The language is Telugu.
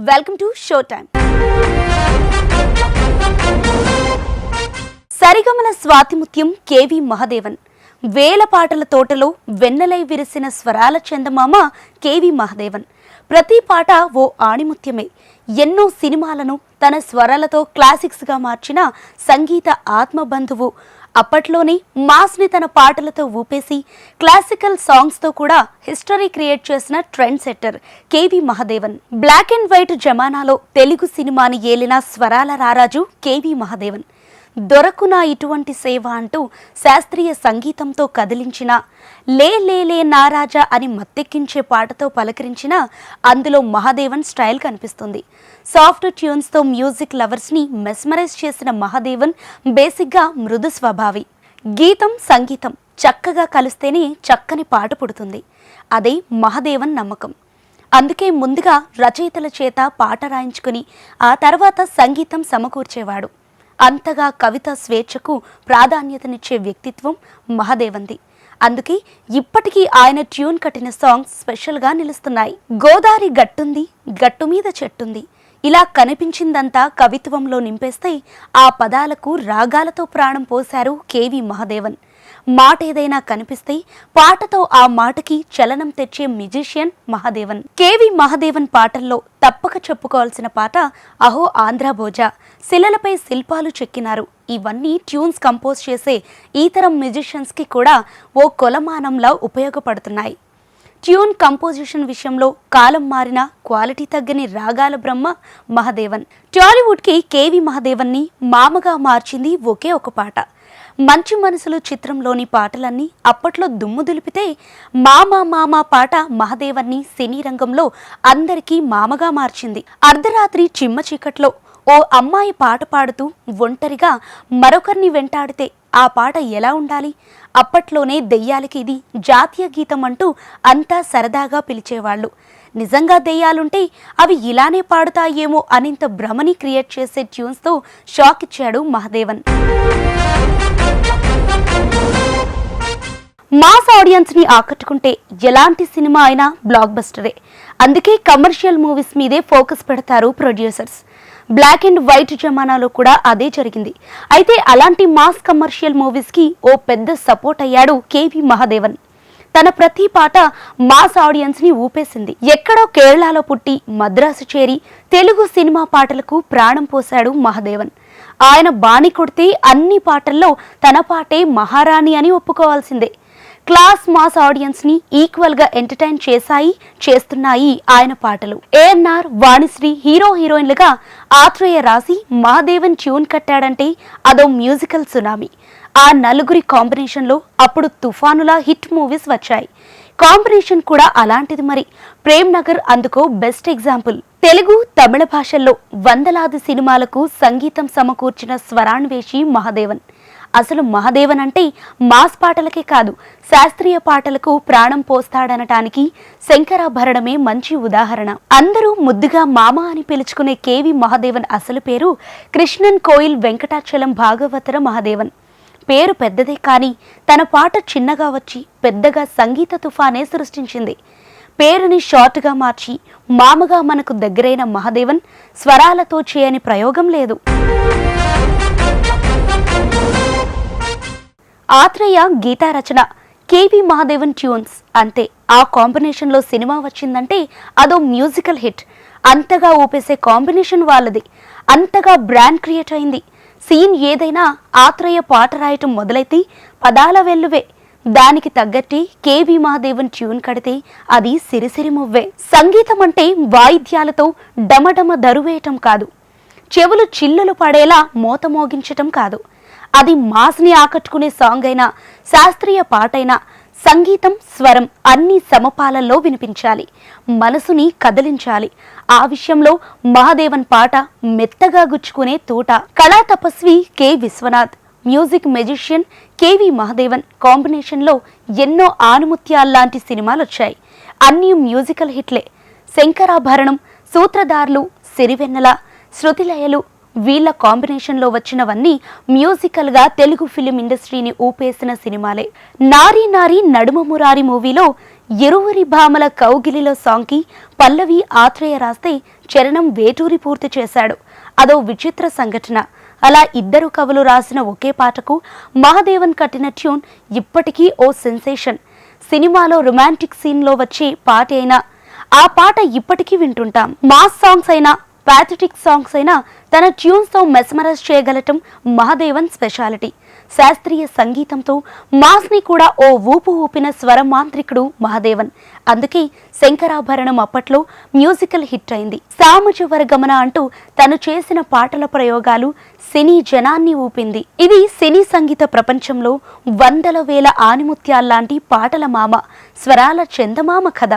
Welcome to show time. సరిగమల స్వాతిముత్యం కేవి మహదేవన్. వేల పాటల తోటలో వెన్నెలై విరిసిన స్వరాల చందమామ కేవి మహదేవన్. ప్రతి పాట ఓ ఆణిముత్యమే. ఎన్నో సినిమాలను తన స్వరాలతో క్లాసిక్స్గా మార్చిన సంగీత ఆత్మబంధువు. అప్పట్లోనే మాస్ని తన పాటలతో ఊపేసి క్లాసికల్ సాంగ్స్తో కూడా హిస్టరీ క్రియేట్ చేసిన trend setter KV Mahadevan. Black and white జమానాలో తెలుగు సినిమాని ఏలిన స్వరాల రారాజు కేవి మహదేవన్. దొరకునా ఇటువంటి సేవ అంటూ శాస్త్రీయ సంగీతంతో కదిలించిన లే లే లే నారాజా అని మత్తెక్కించే పాటతో పలకరించిన అందులో మహదేవన్ స్టైల్ కనిపిస్తుంది. సాఫ్ట్ ట్యూన్స్తో మ్యూజిక్ లవర్స్ని మెస్మరైజ్ చేసిన మహదేవన్ బేసిక్గా మృదు స్వభావి. గీతం సంగీతం చక్కగా కలిస్తేనే చక్కని పాట పుడుతుంది. అదే మహదేవన్ నమ్మకం. అందుకే ముందుగా రచయితల చేత పాట రాయించుకుని ఆ తర్వాత సంగీతం సమకూర్చేవాడు. అంతగా కవిత స్వేచ్ఛకు ప్రాధాన్యతనిచ్చే వ్యక్తిత్వం మహదేవన్ది. అందుకే ఇప్పటికీ ఆయన ట్యూన్ కట్టిన సాంగ్స్ స్పెషల్గా నిలుస్తున్నాయి. గోదారి గట్టుంది, గట్టు మీద చెట్టుంది, ఇలా కనిపించిందంతా కవిత్వంలో నింపేస్తే ఆ పదాలకు రాగాలతో ప్రాణం పోశారు కేవి మహదేవన్. మాట ఏదైనా కనిపిస్తే పాటతో ఆ మాటకి చలనం తెచ్చే మ్యూజిషియన్ మహదేవన్. కేవి మహదేవన్ పాటల్లో తప్పక చెప్పుకోవాల్సిన పాట అహో ఆంధ్ర భోజా, శిలలపై శిల్పాలు చెక్కినారు. ఇవన్నీ ట్యూన్స్ కంపోజ్ చేసే ఈతరం మ్యూజిషియన్స్కి కూడా ఓ కొలమానంలా ఉపయోగపడుతున్నాయి. ట్యూన్ కంపోజిషన్ విషయంలో కాలం మారిన క్వాలిటీ తగ్గని రాగాల బ్రహ్మ మహదేవన్. టాలీవుడ్కి కేవి మహదేవన్ని మామగా మార్చింది ఒకే ఒక పాట. మంచి మనసులు చిత్రంలోని పాటలన్నీ అప్పట్లో దుమ్ము దులిపితే మామా మామా పాట మహదేవన్ని సినీ రంగంలో అందరికీ మామగా మార్చింది. అర్ధరాత్రి చిమ్మ చీకట్లో ఓ అమ్మాయి పాట పాడుతూ ఒంటరిగా మరొకరిని వెంటాడితే ఆ పాట ఎలా ఉండాలి? అప్పట్లోనే దెయ్యాలకి ఇది జాతీయ గీతం అంటూ అంతా సరదాగా పిలిచేవాళ్ళు. నిజంగా దెయ్యాలుంటే అవి ఇలానే పాడుతాయేమో అనింత భ్రమని క్రియేట్ చేసే ట్యూన్స్తో షాక్ ఇచ్చాడు మహదేవన్. మాస్ ఆడియన్స్ని ఆకట్టుకుంటే ఎలాంటి సినిమా అయినా బ్లాక్ బస్టరే. అందుకే కమర్షియల్ మూవీస్ మీదే ఫోకస్ పెడతారు ప్రొడ్యూసర్స్. బ్లాక్ అండ్ వైట్ జమానాలో కూడా అదే జరిగింది. అయితే అలాంటి మాస్ కమర్షియల్ మూవీస్కి ఓ పెద్ద సపోర్ట్ అయ్యాడు కేవి మహదేవన్. తన ప్రతి పాట మాస్ ఆడియన్స్ని ఊపేసింది. ఎక్కడో కేరళలో పుట్టి మద్రాసు చేరి తెలుగు సినిమా పాటలకు ప్రాణం పోశాడు మహదేవన్. ఆయన బాణి కొడితే అన్ని పాటల్లో తన పాటే మహారాణి అని ఒప్పుకోవాల్సిందే. క్లాస్ మాస్ ఆడియన్స్ ని ఈక్వల్ గా ఎంటర్టైన్ చేస్తున్నాయి ఆయన పాటలు. ఏఎన్ఆర్, వాణిశ్రీ హీరో హీరోయిన్లుగా ఆత్రేయ రాసి మహదేవన్ ట్యూన్ కట్టాడంటే అదో మ్యూజికల్ సునామీ. ఆ నలుగురి కాంబినేషన్లో అప్పుడు తుఫానులా హిట్ మూవీస్ వచ్చాయి. కాంబినేషన్ కూడా అలాంటిది. మరి ప్రేమ్ నగర్ అందుకో బెస్ట్ ఎగ్జాంపుల్. తెలుగు, తమిళ భాషల్లో వందలాది సినిమాలకు సంగీతం సమకూర్చిన స్వరాన్వేషి మహదేవన్. అసలు మహదేవన్ అంటే మాస్ పాటలకే కాదు, శాస్త్రీయ పాటలకు ప్రాణం పోస్తాడనటానికి శంకరాభరణమే మంచి ఉదాహరణ. అందరూ ముద్దుగా మామ అని పిలుచుకునే కేవి మహదేవన్ అసలు పేరు కృష్ణన్ కోయిల్ వెంకటాచలం భాగవతర మహదేవన్. పేరు పెద్దదే కానీ తన పాట చిన్నగా వచ్చి పెద్దగా సంగీత తుఫానే సృష్టించింది. పేరుని షార్ట్గా మార్చి మామగా మనకు దగ్గరైన మహదేవన్ స్వరాలతో చేయని ప్రయోగం లేదు. ఆత్రేయ గీతా రచన, కేవి మహదేవన్ ట్యూన్స్ అంతే. ఆ కాంబినేషన్లో సినిమా వచ్చిందంటే అదో మ్యూజికల్ హిట్. అంతగా ఊపేసే కాంబినేషన్ వాళ్ళది. అంతగా బ్రాండ్ క్రియేట్ అయింది. సీన్ ఏదైనా ఆత్రేయ పాట రాయటం మొదలైతే పదాల వెల్లువే. దానికి తగ్గట్టే కేవి మహదేవన్ ట్యూన్ కడితే అది సిరిసిరి మువ్వే. సంగీతం అంటే వాయిద్యాలతో డమడమ దరువేయటం కాదు, చెవులు చిల్లులు పడేలా మోత మోగించటం కాదు. అది మాస్ని ఆకట్టుకునే సాంగ్ అయినా, శాస్త్రీయ పాటైనా, సంగీతం స్వరం అన్ని సమపాలల్లో వినిపించాలి, మనసుని కదిలించాలి. ఆ విషయంలో మహదేవన్ పాట మెత్తగా గుచ్చుకునే తోట. కళా తపస్వి కె విశ్వనాథ్, మ్యూజిక్ మెజిషియన్ కేవి మహదేవన్ కాంబినేషన్లో ఎన్నో ఆనుముత్యాల్లాంటి సినిమాలు వచ్చాయి. అన్నీ మ్యూజికల్ హిట్లే. శంకరాభరణం, సూత్రధారులు, సిరివెన్నెల, శృతిలయలు, వీళ్ళ కాంబినేషన్లో వచ్చినవన్నీ మ్యూజికల్గా తెలుగు ఫిలిం ఇండస్ట్రీని ఊపేసిన సినిమాలే. నారీ నారీ నడుమ మురారి మూవీలో ఇరువురి భామల కౌగిలిలో సాంగ్కి పల్లవి ఆత్రేయ రాస్తే చరణం వేటూరి పూర్తి చేశాడు. అదో విచిత్ర సంఘటన. అలా ఇద్దరు కవులు రాసిన ఒకే పాటకు మహాదేవన్ కట్టిన ట్యూన్ ఇప్పటికీ ఓ సెన్సేషన్. సినిమాలో రొమాంటిక్ సీన్లో వచ్చే పాట అయినా ఆ పాట ఇప్పటికీ వింటుంటాం. మాస్ సాంగ్స్ అయినా ప్యాథటిక్ సాంగ్స్ అయినా తన ట్యూన్స్తో మెస్మరైజ్ చేయగలటం మహాదేవన్ స్పెషాలిటీ. శాస్త్రీయ సంగీతంతో మాస్ని కూడా ఓ ఊపు ఊపిన స్వర మాంత్రికుడు మహాదేవన్. అందుకే శంకరాభరణం అప్పట్లో మ్యూజికల్ హిట్ అయింది. సామజవర గమన అంటూ తను చేసిన పాటల ప్రయోగాలు సినీ జనాన్ని ఊపింది. ఇది సినీ సంగీత ప్రపంచంలో వందల వేల ఆణిముత్యాల్లాంటి పాటల మామ, స్వరాల చందమామ కథ.